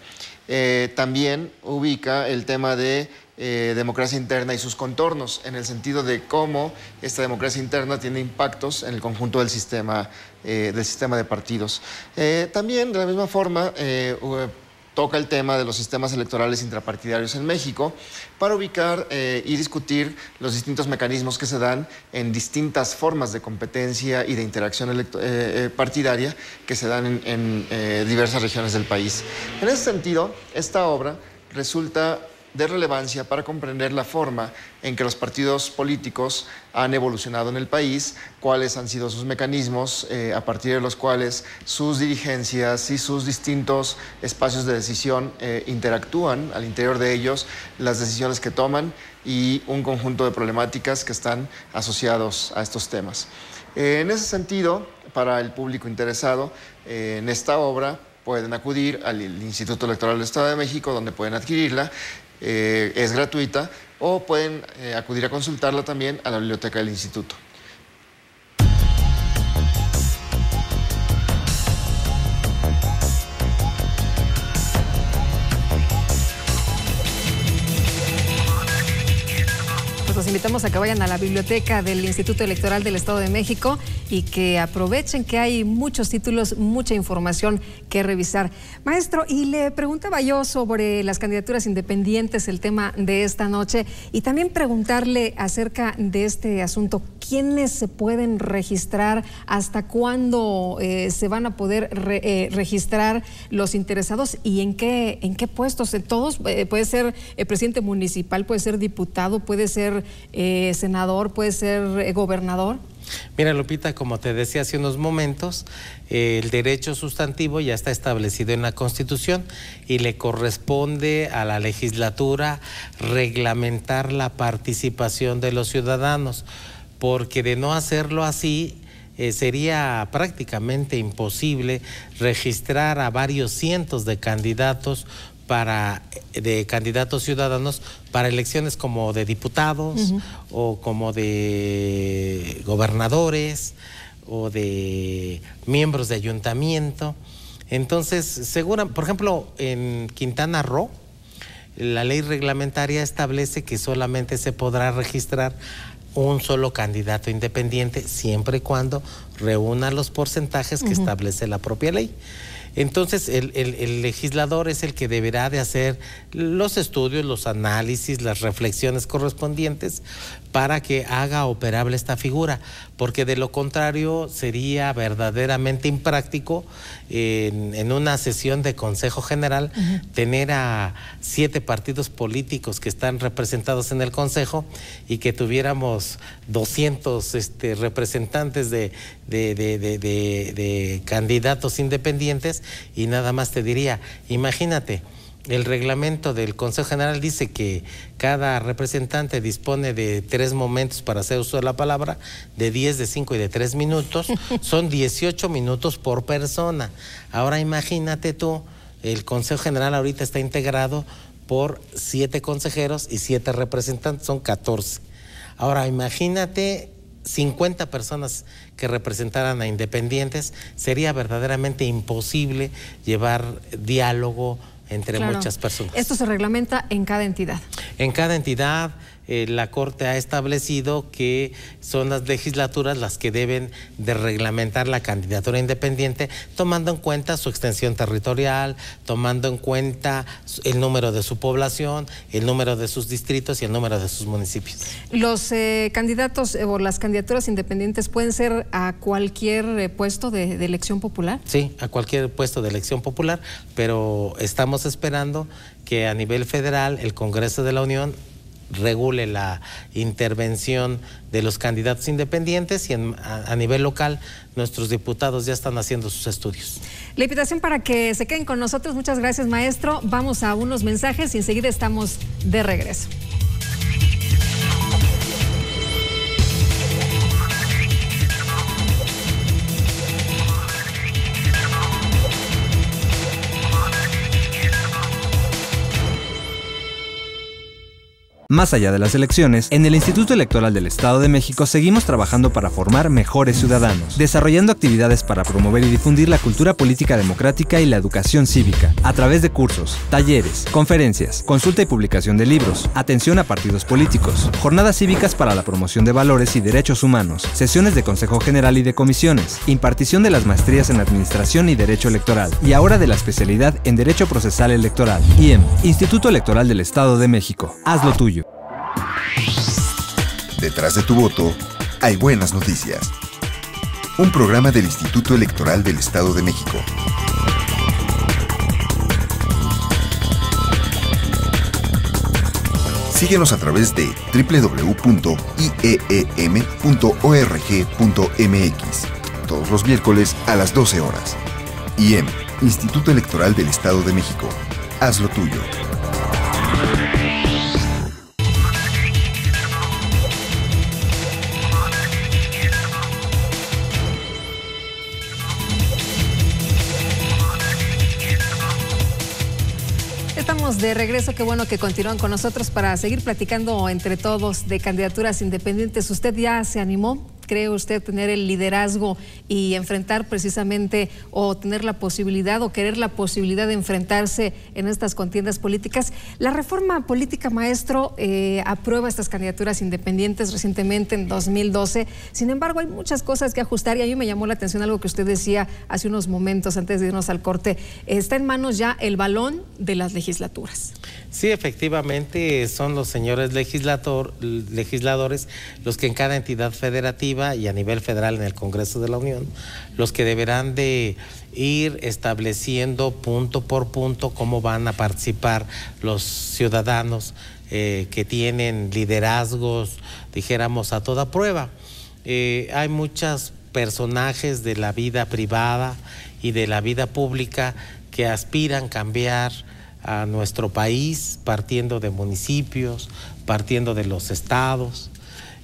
También ubica el tema de democracia interna y sus contornos, en el sentido de cómo esta democracia interna tiene impactos en el conjunto del sistema de partidos. También, de la misma forma, toca el tema de los sistemas electorales intrapartidarios en México para ubicar y discutir los distintos mecanismos que se dan en distintas formas de competencia y de interacción partidaria que se dan en diversas regiones del país. En ese sentido, esta obra resulta de relevancia para comprender la forma en que los partidos políticos han evolucionado en el país, cuáles han sido sus mecanismos, a partir de los cuales sus dirigencias y sus distintos espacios de decisión interactúan al interior de ellos, las decisiones que toman y un conjunto de problemáticas que están asociados a estos temas. En ese sentido, para el público interesado en esta obra, pueden acudir al Instituto Electoral del Estado de México, donde pueden adquirirla. Es gratuita, o pueden acudir a consultarla también a la biblioteca del instituto. Los invitamos a que vayan a la biblioteca del Instituto Electoral del Estado de México y que aprovechen que hay muchos títulos, mucha información que revisar. Maestro, y le preguntaba yo sobre las candidaturas independientes, el tema de esta noche, y también preguntarle acerca de este asunto. ¿Quiénes se pueden registrar? ¿Hasta cuándo se van a poder registrar los interesados? ¿Y en qué puestos? ¿Todos? Puede ser presidente municipal, puede ser diputado, puede ser senador, puede ser gobernador. Mira, Lupita, como te decía hace unos momentos, el derecho sustantivo ya está establecido en la Constitución y le corresponde a la legislatura reglamentar la participación de los ciudadanos, porque de no hacerlo así, sería prácticamente imposible registrar a varios cientos de candidatos ciudadanos para elecciones como de diputados o como de gobernadores o de miembros de ayuntamiento. Entonces, por ejemplo, en Quintana Roo, la ley reglamentaria establece que solamente se podrá registrar un solo candidato independiente siempre y cuando reúna los porcentajes que establece la propia ley. Entonces, el legislador es el que deberá de hacer los estudios, los análisis, las reflexiones correspondientes para que haga operable esta figura, porque de lo contrario sería verdaderamente impráctico en una sesión de Consejo General tener a 7 partidos políticos que están representados en el Consejo y que tuviéramos 200 representantes de candidatos independientes. Y nada más te diría, imagínate, el reglamento del Consejo General dice que cada representante dispone de 3 momentos para hacer uso de la palabra, de 10, de 5 y de 3 minutos, son 18 minutos por persona. Ahora imagínate tú, el Consejo General ahorita está integrado por 7 consejeros y 7 representantes, son 14. Ahora imagínate 50 personas que representaran a independientes, sería verdaderamente imposible llevar diálogo entre muchas personas. Esto se reglamenta en cada entidad. En cada entidad, la Corte ha establecido que son las legislaturas las que deben de reglamentar la candidatura independiente, tomando en cuenta su extensión territorial, tomando en cuenta el número de su población, el número de sus distritos y el número de sus municipios. ¿Los candidatos o las candidaturas independientes pueden ser a cualquier puesto de elección popular? Sí, a cualquier puesto de elección popular, pero estamos esperando que a nivel federal el Congreso de la Unión regule la intervención de los candidatos independientes y a nivel local nuestros diputados ya están haciendo sus estudios. La invitación para que se queden con nosotros. Muchas gracias, maestro. Vamos a unos mensajes y enseguida estamos de regreso. Más allá de las elecciones, en el Instituto Electoral del Estado de México seguimos trabajando para formar mejores ciudadanos, desarrollando actividades para promover y difundir la cultura política democrática y la educación cívica, a través de cursos, talleres, conferencias, consulta y publicación de libros, atención a partidos políticos, jornadas cívicas para la promoción de valores y derechos humanos, sesiones de Consejo General y de comisiones, impartición de las maestrías en Administración y Derecho Electoral, y ahora de la especialidad en Derecho Procesal Electoral. IEM, Instituto Electoral del Estado de México. Haz lo tuyo. Detrás de tu voto hay buenas noticias. Un programa del Instituto Electoral del Estado de México. Síguenos a través de www.ieem.org.mx todos los miércoles a las 12 horas. IEM, Instituto Electoral del Estado de México. Haz lo tuyo. Estamos de regreso, qué bueno que continúan con nosotros para seguir platicando entre todos de candidaturas independientes. ¿Usted ya se animó? ¿Cree usted tener el liderazgo y enfrentar precisamente o tener la posibilidad o querer la posibilidad de enfrentarse en estas contiendas políticas? La reforma política, maestro, aprueba estas candidaturas independientes recientemente en 2012. Sin embargo, hay muchas cosas que ajustar y a mí me llamó la atención algo que usted decía hace unos momentos antes de irnos al corte. Está en manos ya el balón de las legislaturas. Sí, efectivamente, son los señores legisladores los que en cada entidad federativa y a nivel federal en el Congreso de la Unión, los que deberán de ir estableciendo punto por punto cómo van a participar los ciudadanos que tienen liderazgos, dijéramos, a toda prueba. Hay muchos personajes de la vida privada y de la vida pública que aspiran a cambiar a nuestro país, partiendo de municipios, partiendo de los estados,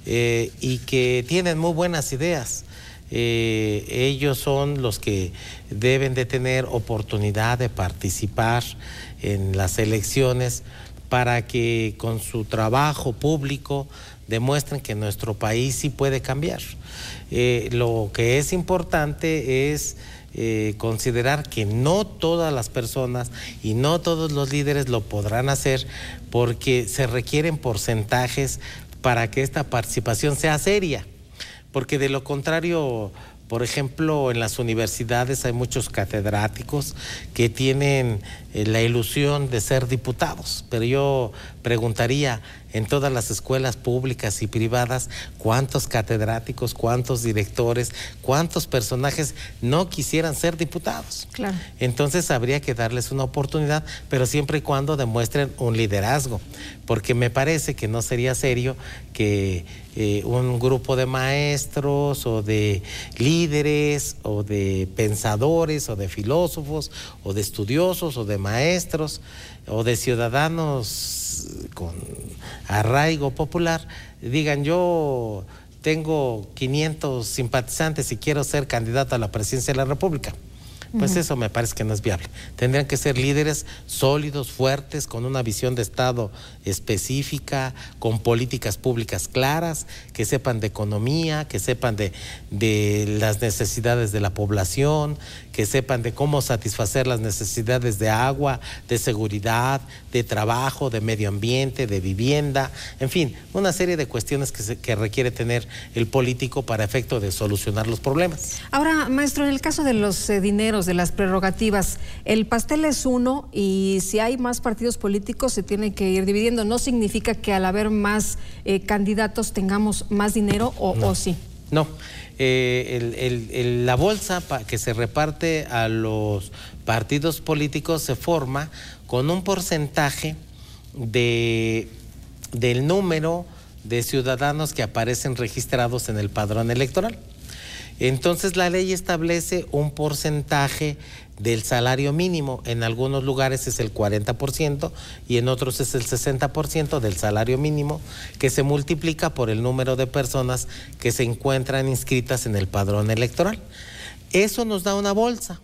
y que tienen muy buenas ideas. Ellos son los que deben de tener oportunidad de participar en las elecciones para que con su trabajo público demuestren que nuestro país sí puede cambiar. Lo que es importante es considerar que no todas las personas y no todos los líderes lo podrán hacer, porque se requieren porcentajes para que esta participación sea seria, porque de lo contrario, por ejemplo, en las universidades hay muchos catedráticos que tienen la ilusión de ser diputados, pero yo preguntaría, en todas las escuelas públicas y privadas, ¿cuántos catedráticos, cuántos directores, cuántos personajes no quisieran ser diputados? Claro. Entonces habría que darles una oportunidad, pero siempre y cuando demuestren un liderazgo, porque me parece que no sería serio que un grupo de maestros o de líderes o de pensadores o de filósofos o de estudiosos o de maestros o de ciudadanos con arraigo popular digan: yo tengo 500 simpatizantes y quiero ser candidato a la presidencia de la República. Pues eso me parece que no es viable. Tendrían que ser líderes sólidos, fuertes, con una visión de Estado específica, con políticas públicas claras, que sepan de economía, que sepan de las necesidades de la población, que sepan de cómo satisfacer las necesidades de agua, de seguridad, de trabajo, de medio ambiente, de vivienda, en fin, una serie de cuestiones que requiere tener el político para efecto de solucionar los problemas. Ahora, maestro, en el caso de los dineros, de las prerrogativas, el pastel es uno y si hay más partidos políticos se tiene que ir dividiendo. ¿No significa que al haber más candidatos tengamos más dinero o sí? No, la bolsa que se reparte a los partidos políticos se forma con un porcentaje del número de ciudadanos que aparecen registrados en el padrón electoral. Entonces la ley establece un porcentaje del salario mínimo. En algunos lugares es el 40% y en otros es el 60% del salario mínimo, que se multiplica por el número de personas que se encuentran inscritas en el padrón electoral. Eso nos da una bolsa.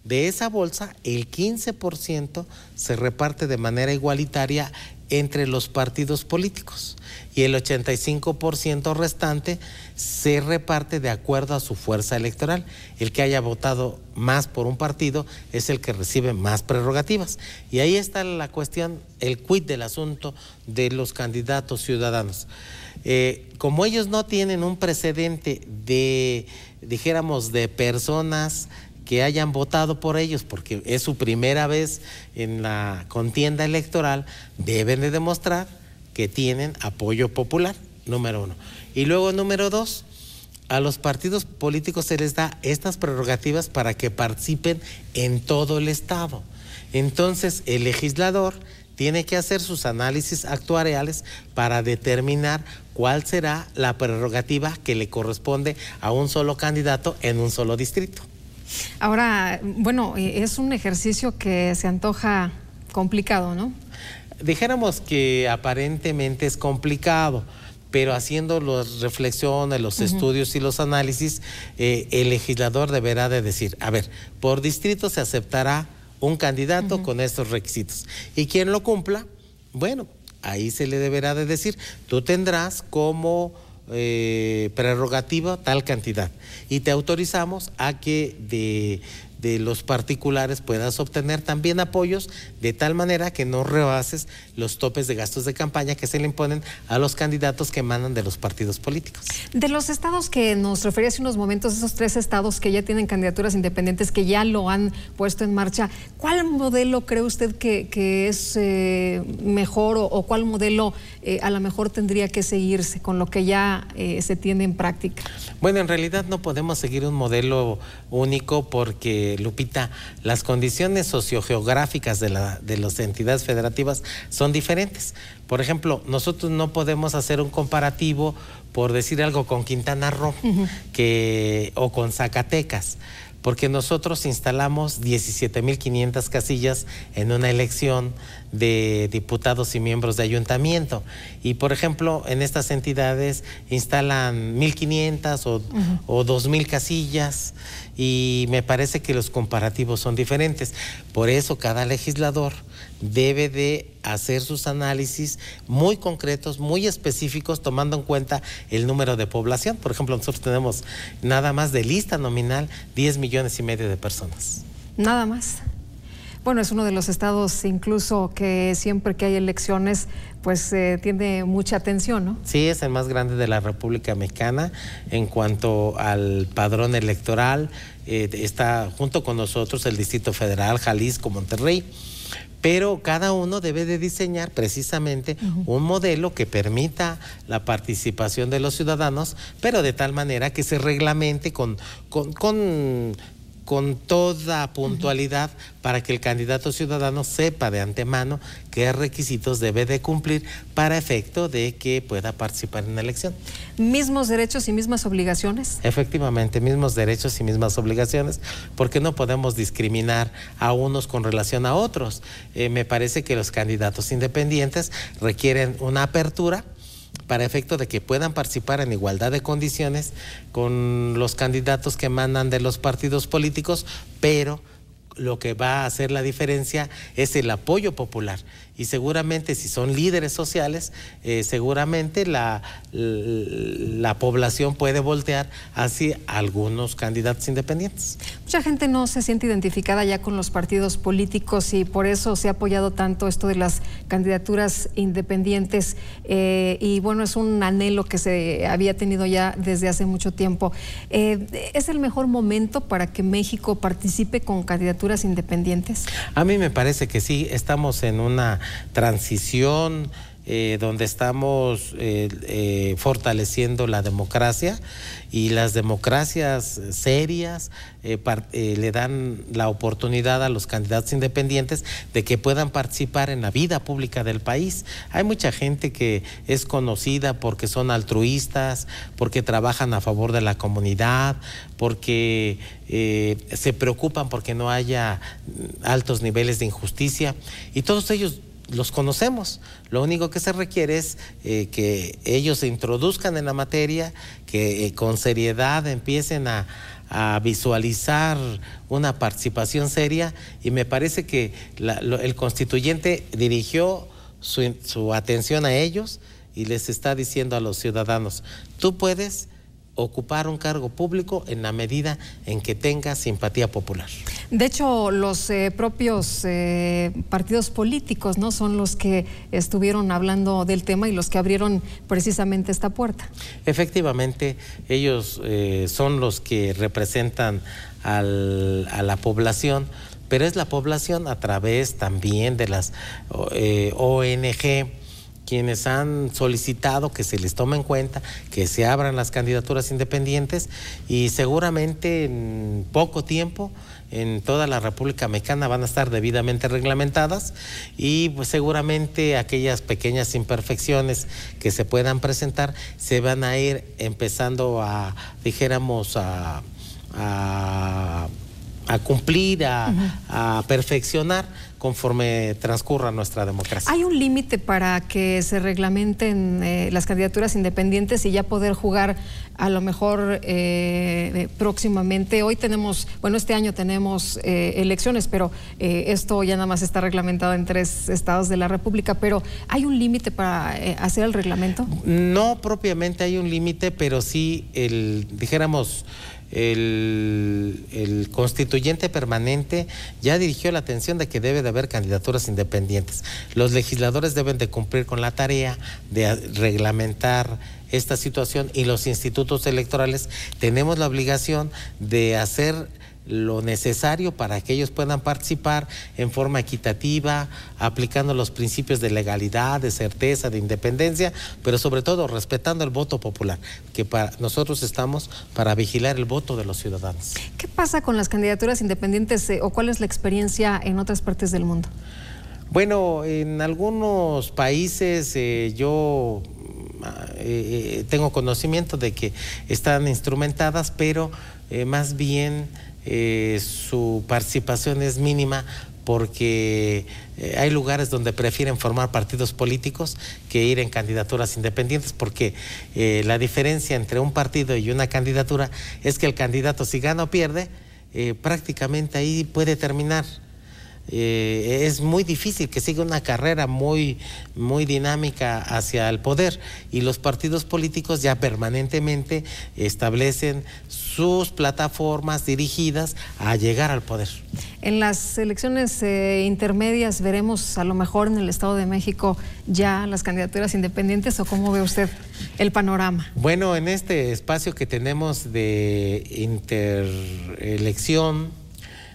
De esa bolsa, el 15% se reparte de manera igualitaria entre los partidos políticos y el 85% restante se reparte de acuerdo a su fuerza electoral. El que haya votado más por un partido es el que recibe más prerrogativas. Y ahí está la cuestión, el quid del asunto de los candidatos ciudadanos. Como ellos no tienen un precedente de, dijéramos, de personas que hayan votado por ellos, porque es su primera vez en la contienda electoral, deben de demostrar que tienen apoyo popular, número uno. Y luego, número dos, a los partidos políticos se les da estas prerrogativas para que participen en todo el estado. Entonces, el legislador tiene que hacer sus análisis actuariales para determinar cuál será la prerrogativa que le corresponde a un solo candidato en un solo distrito. Ahora, bueno, es un ejercicio que se antoja complicado, ¿no? Dijéramos que aparentemente es complicado, pero haciendo las reflexiones, los estudios y los análisis, el legislador deberá de decir, a ver, por distrito se aceptará un candidato con estos requisitos. Y quien lo cumpla, bueno, ahí se le deberá de decir, tú tendrás como prerrogativa tal cantidad y te autorizamos a que de los particulares puedas obtener también apoyos de tal manera que no rebases los topes de gastos de campaña que se le imponen a los candidatos que emanan de los partidos políticos. De los estados que nos refería hace unos momentos, esos 3 estados que ya tienen candidaturas independientes, que ya lo han puesto en marcha, ¿cuál modelo cree usted que es mejor o cuál modelo a lo mejor tendría que seguirse con lo que ya se tiene en práctica? Bueno, en realidad no podemos seguir un modelo único porque, Lupita, las condiciones sociogeográficas de las entidades federativas son diferentes. Por ejemplo, nosotros no podemos hacer un comparativo, por decir algo, con Quintana Roo o con Zacatecas, porque nosotros instalamos 17,500 casillas en una elección de diputados y miembros de ayuntamiento. Y, por ejemplo, en estas entidades instalan 1,500 o 2,000 casillas, y me parece que los comparativos son diferentes. Por eso cada legislador debe de hacer sus análisis muy concretos, muy específicos, tomando en cuenta el número de población. Por ejemplo, nosotros tenemos nada más de lista nominal 10,5 millones de personas. Nada más. Bueno, es uno de los estados incluso que siempre que hay elecciones pues tiene mucha atención, ¿no? Sí, es el más grande de la República Mexicana en cuanto al padrón electoral. Está junto con nosotros el Distrito Federal, Jalisco, Monterrey. Pero cada uno debe de diseñar precisamente un modelo que permita la participación de los ciudadanos, pero de tal manera que se reglamente con toda puntualidad para que el candidato ciudadano sepa de antemano qué requisitos debe de cumplir para efecto de que pueda participar en la elección. ¿Mismos derechos y mismas obligaciones? Efectivamente, mismos derechos y mismas obligaciones, porque no podemos discriminar a unos con relación a otros. Me parece que los candidatos independientes requieren una apertura para efecto de que puedan participar en igualdad de condiciones con los candidatos que emanan de los partidos políticos, pero lo que va a hacer la diferencia es el apoyo popular. Y seguramente si son líderes sociales, seguramente la población puede voltear hacia algunos candidatos independientes. Mucha gente no se siente identificada ya con los partidos políticos y por eso se ha apoyado tanto esto de las candidaturas independientes y bueno, es un anhelo que se había tenido ya desde hace mucho tiempo. ¿Es el mejor momento para que México participe con candidaturas independientes? A mí me parece que sí, estamos en una transición donde estamos fortaleciendo la democracia, y las democracias serias le dan la oportunidad a los candidatos independientes de que puedan participar en la vida pública del país. Hay mucha gente que es conocida porque son altruistas, porque trabajan a favor de la comunidad, porque se preocupan porque no haya altos niveles de injusticia, y todos ellos los conocemos. Lo único que se requiere es que ellos se introduzcan en la materia, que con seriedad empiecen a visualizar una participación seria, y me parece que el constituyente dirigió su atención a ellos y les está diciendo a los ciudadanos, tú puedes ocupar un cargo público en la medida en que tenga simpatía popular. De hecho, los propios partidos políticos, ¿no?, son los que estuvieron hablando del tema y los que abrieron precisamente esta puerta. Efectivamente, ellos son los que representan a la población, pero es la población a través también de las ONG, quienes han solicitado que se les tome en cuenta, que se abran las candidaturas independientes, y seguramente en poco tiempo en toda la República Mexicana van a estar debidamente reglamentadas, y pues seguramente aquellas pequeñas imperfecciones que se puedan presentar se van a ir empezando a, dijéramos, a cumplir, a perfeccionar conforme transcurra nuestra democracia. ¿Hay un límite para que se reglamenten las candidaturas independientes y ya poder jugar a lo mejor próximamente? Hoy tenemos, bueno, este año tenemos elecciones, pero esto ya nada más está reglamentado en 3 estados de la República, pero ¿hay un límite para hacer el reglamento? No propiamente hay un límite, pero sí dijéramos, el constituyente permanente ya dirigió la atención de que debe de haber candidaturas independientes. Los legisladores deben de cumplir con la tarea de reglamentar esta situación, y los institutos electorales tenemos la obligación de hacer lo necesario para que ellos puedan participar en forma equitativa, aplicando los principios de legalidad, de certeza, de independencia, pero sobre todo respetando el voto popular, que nosotros estamos para vigilar el voto de los ciudadanos. ¿Qué pasa con las candidaturas independientes o cuál es la experiencia en otras partes del mundo? Bueno, en algunos países yo tengo conocimiento de que están instrumentadas, pero más bien su participación es mínima, porque hay lugares donde prefieren formar partidos políticos que ir en candidaturas independientes, porque la diferencia entre un partido y una candidatura es que el candidato, si gana o pierde, prácticamente ahí puede terminar. Es muy difícil que siga una carrera muy dinámica hacia el poder, y los partidos políticos ya permanentemente establecen sus plataformas dirigidas a llegar al poder. En las elecciones intermedias veremos a lo mejor en el Estado de México ya las candidaturas independientes, ¿o cómo ve usted el panorama? Bueno, en este espacio que tenemos de interelección,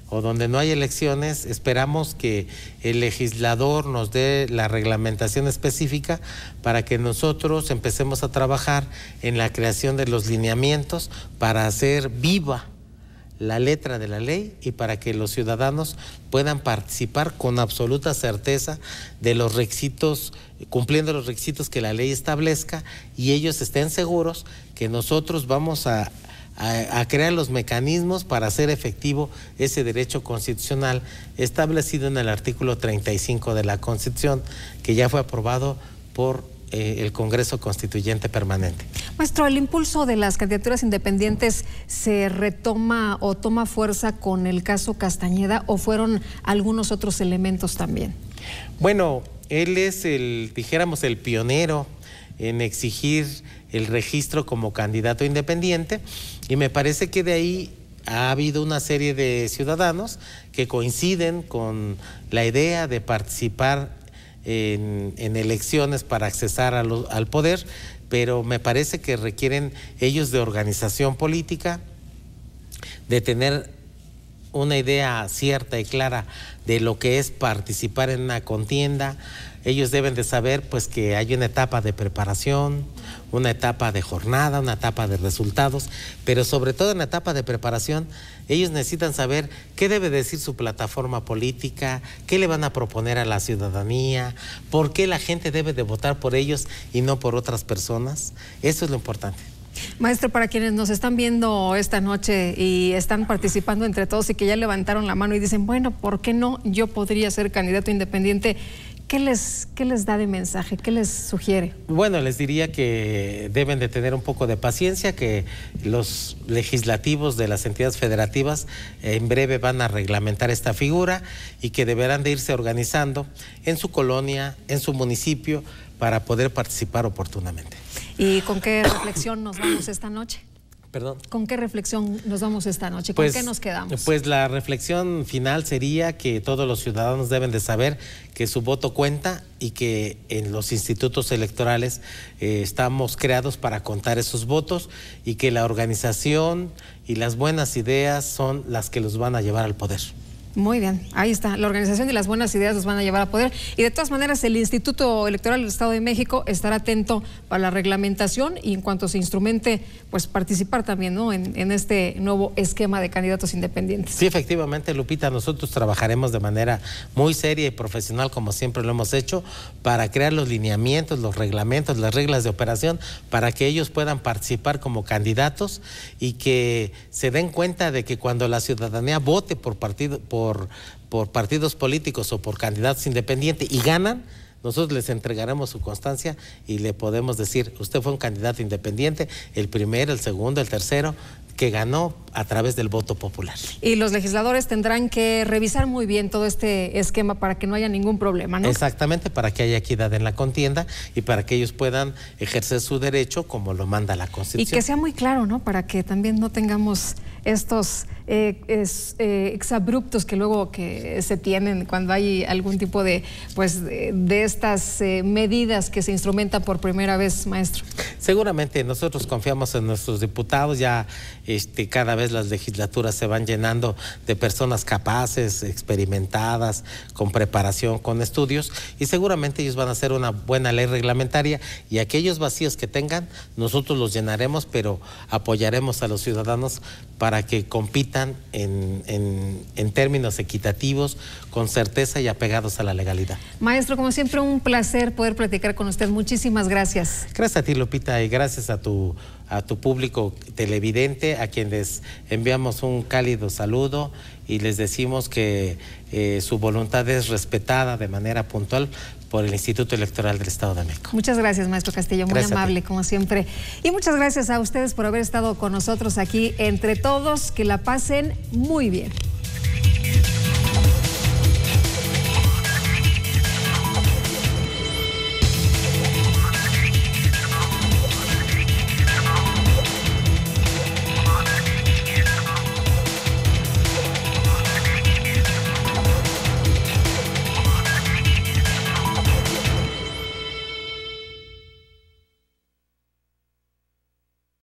o donde no hay elecciones, esperamos que el legislador nos dé la reglamentación específica para que nosotros empecemos a trabajar en la creación de los lineamientos para hacer viva la letra de la ley y para que los ciudadanos puedan participar con absoluta certeza de los requisitos, cumpliendo los requisitos que la ley establezca, y ellos estén seguros que nosotros vamos a crear los mecanismos para hacer efectivo ese derecho constitucional establecido en el artículo 35 de la Constitución, que ya fue aprobado por el Congreso Constituyente Permanente. Maestro, ¿el impulso de las candidaturas independientes se retoma o toma fuerza con el caso Castañeda, o fueron algunos otros elementos también? Bueno, él es el pionero en exigir el registro como candidato independiente, y me parece que de ahí ha habido una serie de ciudadanos que coinciden con la idea de participar en elecciones para accesar al poder, pero me parece que requieren ellos de organización política, de tener una idea cierta y clara de lo que es participar en una contienda. Ellos deben de saber pues que hay una etapa de preparación, una etapa de jornada, una etapa de resultados, pero sobre todo en la etapa de preparación ellos necesitan saber qué debe decir su plataforma política, qué le van a proponer a la ciudadanía, por qué la gente debe de votar por ellos y no por otras personas. Eso es lo importante. Maestro, para quienes nos están viendo esta noche y están participando entre todos y que ya levantaron la mano y dicen, bueno, ¿por qué no? Yo podría ser candidato independiente. ¿qué les da de mensaje? ¿Qué les sugiere? Bueno, les diría que deben de tener un poco de paciencia, que los legislativos de las entidades federativas en breve van a reglamentar esta figura y que deberán de irse organizando en su colonia, en su municipio, para poder participar oportunamente. ¿Y con qué reflexión nos vamos esta noche? Perdón. ¿Con qué reflexión nos vamos esta noche? ¿Con qué nos quedamos? Pues la reflexión final sería que todos los ciudadanos deben de saber que su voto cuenta y que en los institutos electorales estamos creados para contar esos votos y que la organización y las buenas ideas son las que los van a llevar al poder. Muy bien, ahí está. La organización y las buenas ideas los van a llevar a poder. Y de todas maneras, el Instituto Electoral del Estado de México estará atento para la reglamentación y en cuanto se instrumente, pues participar también, ¿no? en este nuevo esquema de candidatos independientes. Sí, efectivamente, Lupita, nosotros trabajaremos de manera muy seria y profesional, como siempre lo hemos hecho, para crear los lineamientos, los reglamentos, las reglas de operación, para que ellos puedan participar como candidatos y que se den cuenta de que cuando la ciudadanía vote por partidos políticos o por candidatos independientes y ganan, nosotros les entregaremos su constancia y le podemos decir, usted fue un candidato independiente, el primero, el segundo, el tercero, que ganó a través del voto popular. Y los legisladores tendrán que revisar muy bien todo este esquema para que no haya ningún problema, ¿no? Exactamente, para que haya equidad en la contienda y para que ellos puedan ejercer su derecho como lo manda la Constitución. Y que sea muy claro, ¿no? Para que también no tengamos estos exabruptos que luego que se tienen cuando hay algún tipo de, pues, de estas medidas que se instrumentan por primera vez, maestro. Seguramente nosotros confiamos en nuestros diputados, ya cada vez las legislaturas se van llenando de personas capaces, experimentadas, con preparación, con estudios, y seguramente ellos van a hacer una buena ley reglamentaria y aquellos vacíos que tengan, nosotros los llenaremos, pero apoyaremos a los ciudadanos para que compitan en términos equitativos, con certeza y apegados a la legalidad. Maestro, como siempre, un placer poder platicar con usted. Muchísimas gracias. Gracias a ti, Lupita, y gracias a tu público televidente, a quien les enviamos un cálido saludo y les decimos que su voluntad es respetada de manera puntual por el Instituto Electoral del Estado de México. Muchas gracias, maestro Castillo, muy amable como siempre. Y muchas gracias a ustedes por haber estado con nosotros aquí Entre Todos. Que la pasen muy bien.